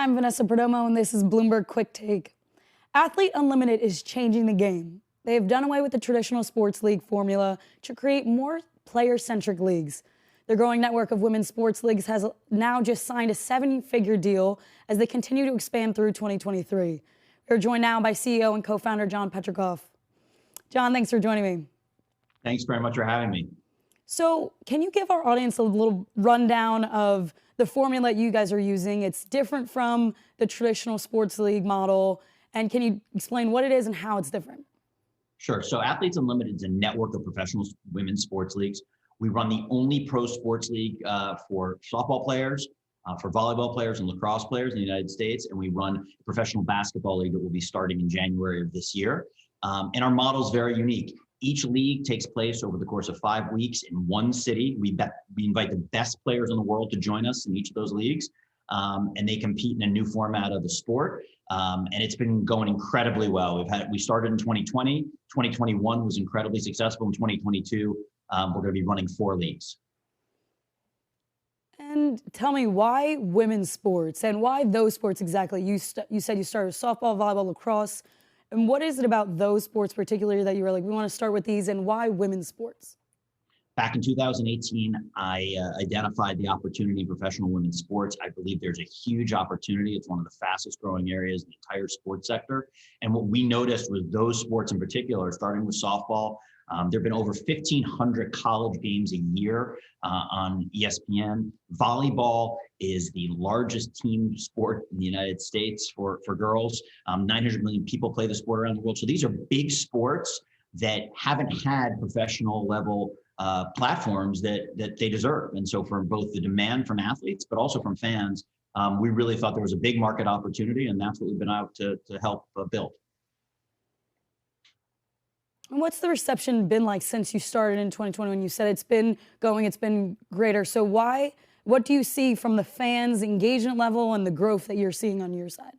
I'm Vanessa Perdomo, and this is Bloomberg Quicktake. Athlete Unlimited is changing the game. They have done away with the traditional sports league formula to create more player-centric leagues. Their growing network of women's sports leagues has now just signed a 7-figure deal as they continue to expand through 2023. We're joined now by CEO and co-founder John Petrikoff. John, thanks for joining me. Thanks very much for having me. So can you give our audience a little rundown of the formula you guys are using? It's different from the traditional sports league model. And can you explain what it is and how it's different? Sure. So Athletes Unlimited is a network of professional women's sports leagues. We run the only pro sports league for softball players, for volleyball players and lacrosse players in the United States. And we run a professional basketball league that will be starting in January of this year. And our model is very unique. Each league takes place over the course of 5 weeks in one city. We invite the best players in the world to join us in each of those leagues, and they compete in a new format of the sport. And it's been going incredibly well. We started in 2020. 2021 was incredibly successful. In 2022, we're going to be running 4 leagues. And tell me, why women's sports and why those sports exactly? You said you started with softball, volleyball, lacrosse. And what is it about those sports particularly that you were like, we want to start with these, and why women's sports? Back in 2018, I identified the opportunity in professional women's sports. I believe there's a huge opportunity. It's one of the fastest growing areas in the entire sports sector. And what we noticed was those sports in particular, starting with softball. There have been over 1,500 college games a year on ESPN. Volleyball is the largest team sport in the United States for girls. 900 million people play the sport around the world. So these are big sports that haven't had professional level platforms that they deserve. And so for both the demand from athletes, but also from fans, we really thought there was a big market opportunity, and that's what we've been out to help build. And what's the reception been like since you started in 2020 when you said it's been greater? So what do you see from the fans' engagement level and the growth that you're seeing on your side?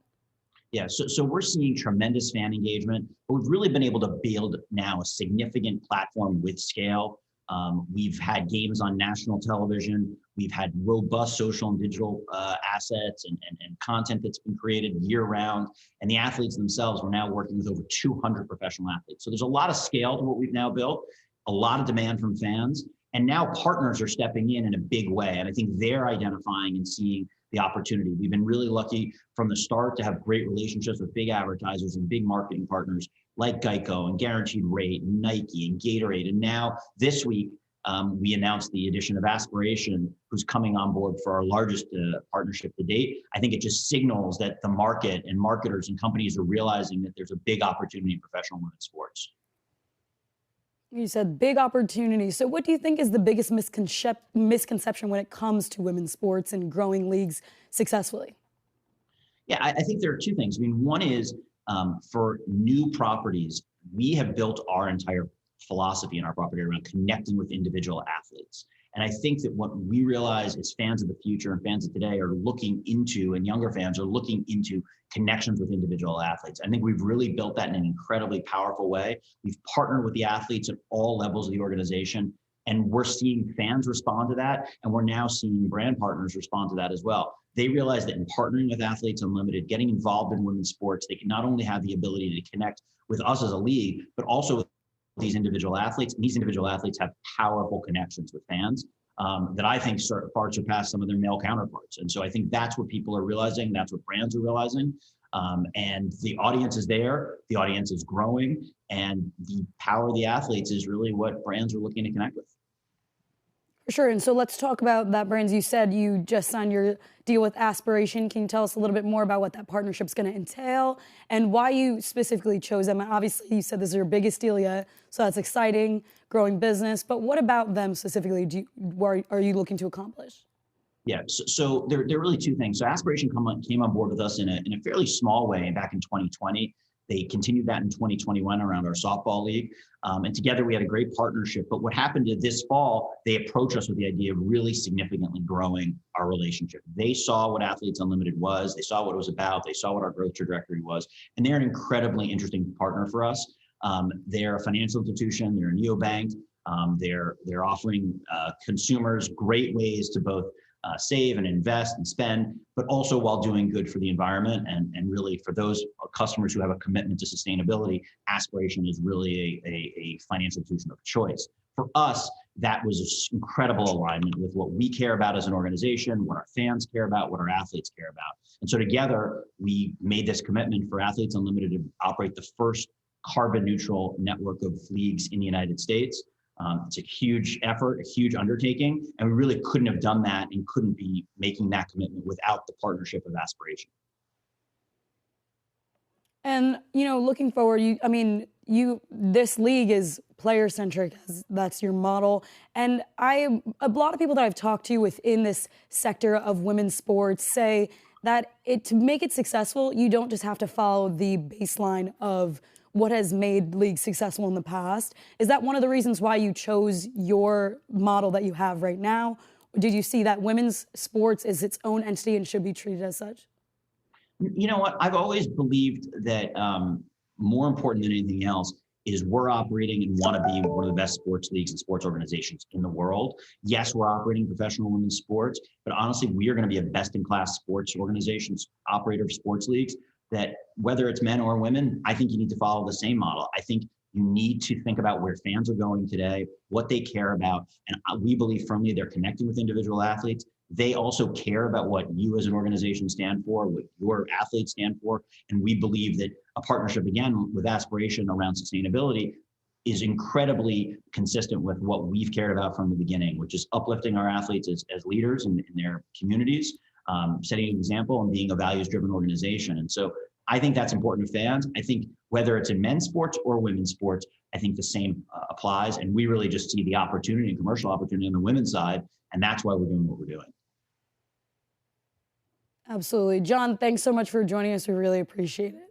Yeah, so we're seeing tremendous fan engagement, but we've really been able to build now a significant platform with scale. We've had games on national television. We've had robust social and digital assets and content that's been created year round. And the athletes themselves, we're now working with over 200 professional athletes. So there's a lot of scale to what we've now built, a lot of demand from fans. And now partners are stepping in a big way. And I think they're identifying and seeing the opportunity. We've been really lucky from the start to have great relationships with big advertisers and big marketing partners like Geico and Guaranteed Rate, and Nike and Gatorade. And now this week, we announced the addition of Aspiration, who's coming on board for our largest partnership to date. I think it just signals that the market and marketers and companies are realizing that there's a big opportunity in professional women's sports. You said big opportunity. So what do you think is the biggest misconception when it comes to women's sports and growing leagues successfully? Yeah, I think there are 2 things. I mean, one is for new properties, we have built our entire philosophy in our property around connecting with individual athletes. And I think that what we realize is fans of the future and fans of today are looking into, and younger fans are looking into, connections with individual athletes. I think we've really built that in an incredibly powerful way. We've partnered with the athletes at all levels of the organization, and we're seeing fans respond to that. And we're now seeing brand partners respond to that as well. They realize that in partnering with Athletes Unlimited, getting involved in women's sports, they can not only have the ability to connect with us as a league, but also with these individual athletes. And these individual athletes have powerful connections with fans that I think far surpass some of their male counterparts. And so I think that's what people are realizing. That's what brands are realizing. And the audience is there. The audience is growing. And the power of the athletes is really what brands are looking to connect with. For sure. And so let's talk about that, brands. You said you just signed your deal with Aspiration. Can you tell us a little bit more about what that partnership is going to entail and why you specifically chose them? Obviously, you said this is your biggest deal yet, so that's exciting, growing business. But what about them specifically are you looking to accomplish? Yeah, so there are really 2 things. So Aspiration came on board with us in a fairly small way back in 2020. They continued that in 2021 around our softball league. And together we had a great partnership. But what happened this fall, they approached us with the idea of really significantly growing our relationship. They saw what Athletes Unlimited was. They saw what it was about. They saw what our growth trajectory was. And they're an incredibly interesting partner for us. They're a financial institution. They're a neobank. They're offering consumers great ways to both save and invest and spend, but also while doing good for the environment. And really for those customers who have a commitment to sustainability, Aspiration is really a financial institution of choice. For us, that was an incredible alignment with what we care about as an organization, what our fans care about, what our athletes care about. And so together, we made this commitment for Athletes Unlimited to operate the first carbon neutral network of leagues in the United States. It's a huge effort, a huge undertaking, and we really couldn't have done that and couldn't be making that commitment without the partnership of Aspiration. And looking forward, this league is player centric. That's your model. And a lot of people that I've talked to within this sector of women's sports say that to make it successful, you don't just have to follow the baseline of what has made leagues successful in the past. Is that one of the reasons why you chose your model that you have right now? Or did you see that women's sports is its own entity and should be treated as such? You know what? I've always believed that more important than anything else is we're operating and want to be one of the best sports leagues and sports organizations in the world. Yes, we're operating professional women's sports, but honestly, we are going to be a best-in-class sports organizations, operator of sports leagues, that whether it's men or women, I think you need to follow the same model. I think you need to think about where fans are going today, what they care about, and we believe firmly they're connecting with individual athletes. They also care about what you as an organization stand for, what your athletes stand for. And we believe that a partnership, again, with Aspiration around sustainability is incredibly consistent with what we've cared about from the beginning, which is uplifting our athletes as leaders in their communities, setting an example and being a values-driven organization. And so I think that's important to fans. I think whether it's in men's sports or women's sports, I think the same applies. And we really just see the opportunity and commercial opportunity on the women's side. And that's why we're doing what we're doing. Absolutely. John, thanks so much for joining us. We really appreciate it.